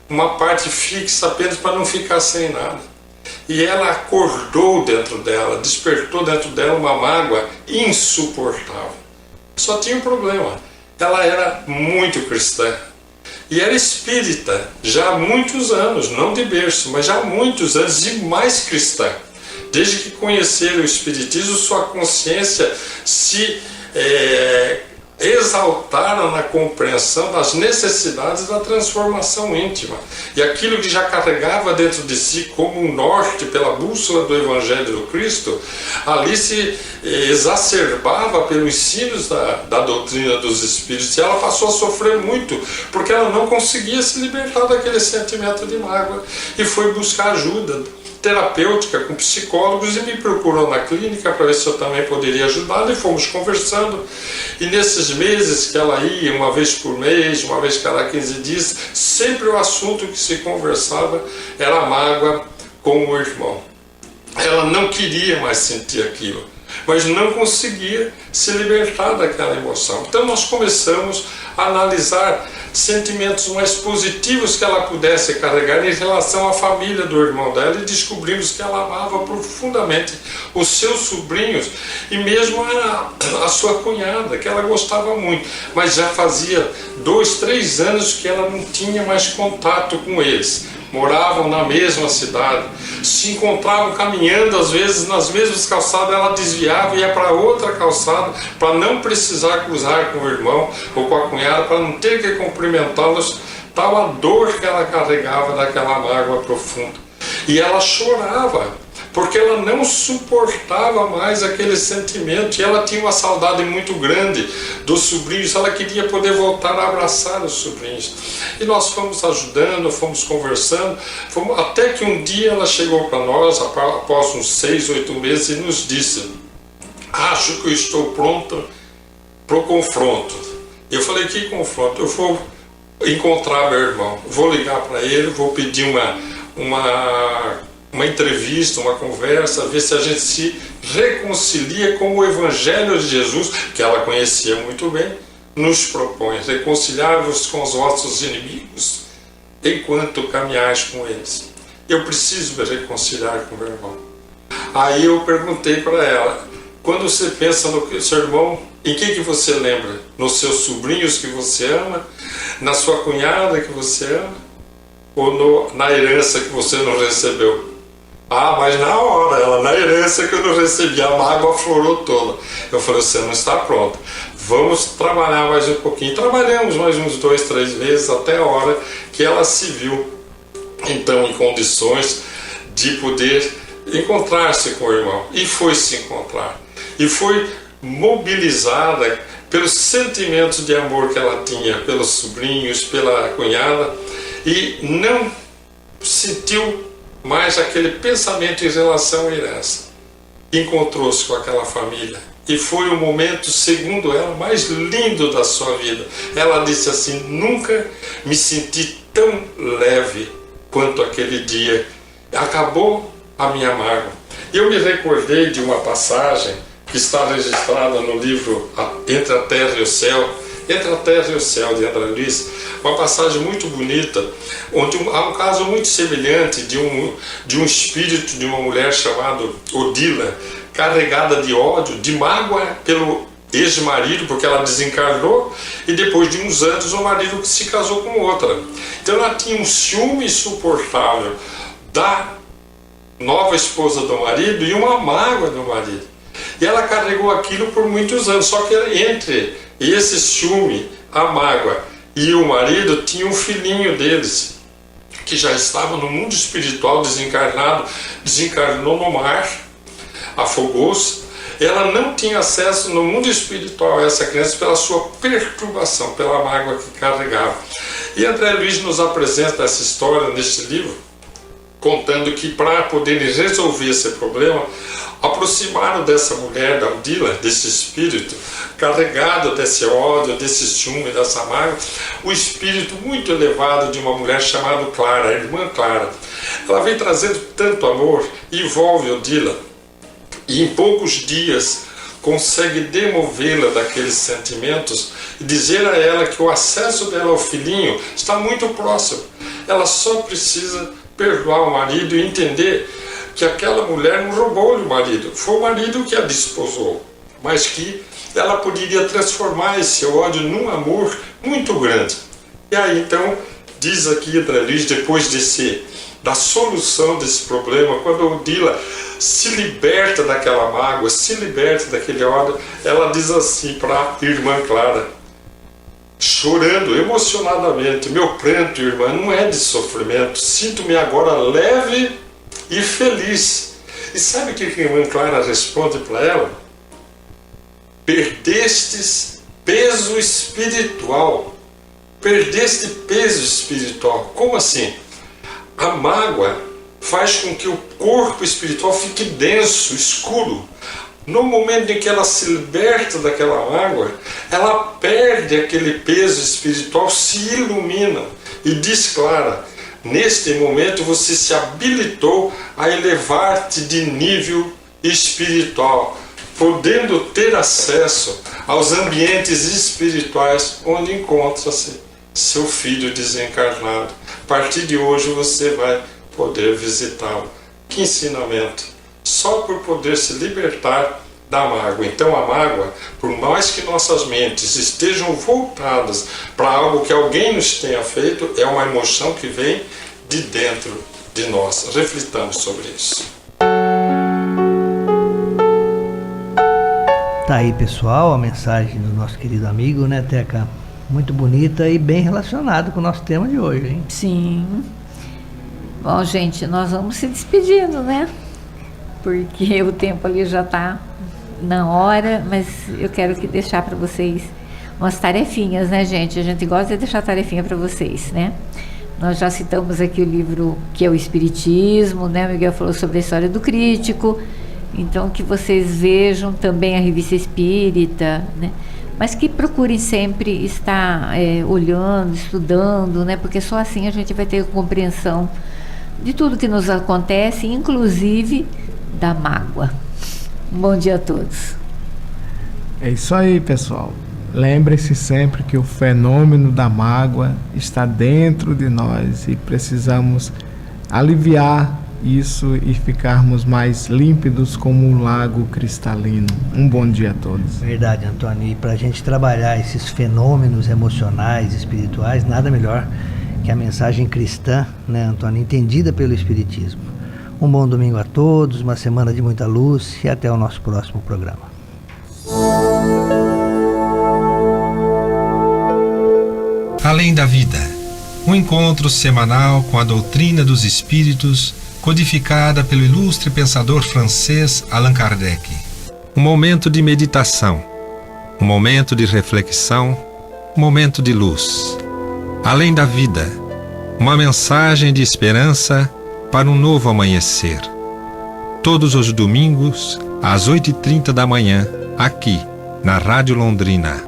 uma parte fixa apenas para não ficar sem nada. E ela acordou dentro dela, despertou dentro dela uma mágoa insuportável. Só tinha um problema: ela era muito cristã e era espírita já há muitos anos, não de berço, mas já há muitos anos, e mais cristã. Desde que conheceram o espiritismo, sua consciência se exaltaram na compreensão das necessidades da transformação íntima. E aquilo que já carregava dentro de si como um norte pela bússola do Evangelho do Cristo, ali se exacerbava pelos ensinos da doutrina dos Espíritos. E ela passou a sofrer muito, porque ela não conseguia se libertar daquele sentimento de mágoa e foi buscar ajuda terapêutica com psicólogos e me procurou na clínica para ver se eu também poderia ajudá-la, e fomos conversando. E nesses meses que ela ia, uma vez por mês, uma vez cada 15 dias, sempre o assunto que se conversava era a mágoa com o irmão. Ela não queria mais sentir aquilo, mas não conseguia se libertar daquela emoção. Então nós começamos a analisar sentimentos mais positivos que ela pudesse carregar em relação à família do irmão dela, e descobrimos que ela amava profundamente os seus sobrinhos e mesmo a sua cunhada, que ela gostava muito, mas já fazia 2, 3 anos que ela não tinha mais contato com eles. Moravam na mesma cidade, se encontravam caminhando, às vezes nas mesmas calçadas. Ela desviava e ia para outra calçada para não precisar cruzar com o irmão ou com a cunhada, para não ter que cumprimentá-los, tal a dor que ela carregava daquela mágoa profunda. E ela chorava, porque ela não suportava mais aquele sentimento, e ela tinha uma saudade muito grande dos sobrinhos. Ela queria poder voltar a abraçar os sobrinhos. E nós fomos ajudando, fomos conversando, até que um dia ela chegou para nós, após uns 6, 8 meses, e nos disse: acho que eu estou pronta para o confronto. Eu falei: que confronto? Eu vou encontrar meu irmão, vou ligar para ele, vou pedir uma entrevista, uma conversa, ver se a gente se reconcilia com o Evangelho de Jesus, que ela conhecia muito bem, nos propõe: reconciliar-vos com os vossos inimigos enquanto caminhais com eles. Eu preciso me reconciliar com meu irmão. Aí eu perguntei para ela: quando você pensa no seu irmão, em que você lembra? Nos seus sobrinhos que você ama? Na sua cunhada que você ama? Ou na herança que você não recebeu? Ah, mas na hora, na herança que eu não recebi, a mágoa aflorou toda. Eu falei: você não está pronta, vamos trabalhar mais um pouquinho. Trabalhamos mais uns 2, 3 meses, até a hora que ela se viu, então, em condições de poder encontrar-se com o irmão. E foi se encontrar. E foi mobilizada pelos sentimentos de amor que ela tinha pelos sobrinhos, pela cunhada, e não sentiu mais aquele pensamento em relação à herança. Encontrou-se com aquela família e foi o momento, segundo ela, mais lindo da sua vida. Ela disse assim: nunca me senti tão leve quanto aquele dia. Acabou a minha mágoa. Eu me recordei de uma passagem que está registrada no livro Entre a Terra e o Céu, Entre a Terra e o Céu, de André Luiz, uma passagem muito bonita, onde há um caso muito semelhante de um espírito de uma mulher chamada Odila, carregada de ódio, de mágoa pelo ex-marido, porque ela desencarnou, e depois de uns anos o marido se casou com outra. Então ela tinha um ciúme insuportável da nova esposa do marido e uma mágoa do marido. E ela carregou aquilo por muitos anos, só que entre esse ciúme, a mágoa e o marido tinha um filhinho deles, que já estava no mundo espiritual desencarnado, desencarnou no mar, afogou-se. Ela não tinha acesso no mundo espiritual a essa criança pela sua perturbação, pela mágoa que carregava. E André Luiz nos apresenta essa história neste livro, contando que para poderem resolver esse problema, aproximaram dessa mulher, da Odila, desse espírito, carregado desse ódio, desse ciúme, dessa mágoa, o espírito muito elevado de uma mulher chamada Clara, a irmã Clara. Ela vem trazendo tanto amor, envolve Odila, e em poucos dias consegue demovê-la daqueles sentimentos e dizer a ela que o acesso dela ao filhinho está muito próximo. Ela só precisa perdoar o marido e entender que aquela mulher não roubou-lhe o marido, foi o marido que a desposou, mas que ela poderia transformar esse ódio num amor muito grande. E aí então, diz aqui André Luiz, depois da solução desse problema, quando a Odila se liberta daquela mágoa, se liberta daquele ódio, ela diz assim para a irmã Clara, chorando emocionadamente: meu pranto, irmã, não é de sofrimento, sinto-me agora leve e feliz. E sabe o que a irmã Clara responde para ela? Perdestes peso espiritual. Perdeste peso espiritual. Como assim? A mágoa faz com que o corpo espiritual fique denso, escuro. No momento em que ela se liberta daquela mágoa, ela perde aquele peso espiritual, se ilumina e diz Clara: neste momento você se habilitou a elevar-te de nível espiritual, podendo ter acesso aos ambientes espirituais onde encontra-se seu filho desencarnado. A partir de hoje você vai poder visitá-lo. Que ensinamento! Só por poder se libertar da mágoa. Então a mágoa, por mais que nossas mentes estejam voltadas para algo que alguém nos tenha feito, é uma emoção que vem de dentro de nós. Reflitamos sobre isso. Tá aí, pessoal, a mensagem do nosso querido amigo, né, Teca? Muito bonita e bem relacionada com o nosso tema de hoje, hein? Sim. Bom, gente, nós vamos se despedindo, né? Porque o tempo ali já está na hora, mas eu quero deixar para vocês umas tarefinhas, né, gente? A gente gosta de deixar tarefinha para vocês, né? Nós já citamos aqui o livro que é o Espiritismo, né? O Miguel falou sobre a história do crítico, então que vocês vejam também a Revista Espírita, né? Mas que procurem sempre estar olhando, estudando, né? Porque só assim a gente vai ter compreensão de tudo que nos acontece, inclusive da mágoa. Um bom dia a todos. É isso aí, pessoal. Lembre-se sempre que o fenômeno da mágoa está dentro de nós e precisamos aliviar isso e ficarmos mais límpidos como um lago cristalino. Um bom dia a todos. Verdade, Antônio. E para a gente trabalhar esses fenômenos emocionais, espirituais, nada melhor que a mensagem cristã, né, Antônio, entendida pelo Espiritismo. Um bom domingo a todos, uma semana de muita luz e até o nosso próximo programa. Além da vida, um encontro semanal com a doutrina dos espíritos, codificada pelo ilustre pensador francês Allan Kardec. Um momento de meditação, um momento de reflexão, um momento de luz. Além da vida, uma mensagem de esperança para um novo amanhecer. todos os domingos, às 8h30 da manhã, aqui, na Rádio Londrina.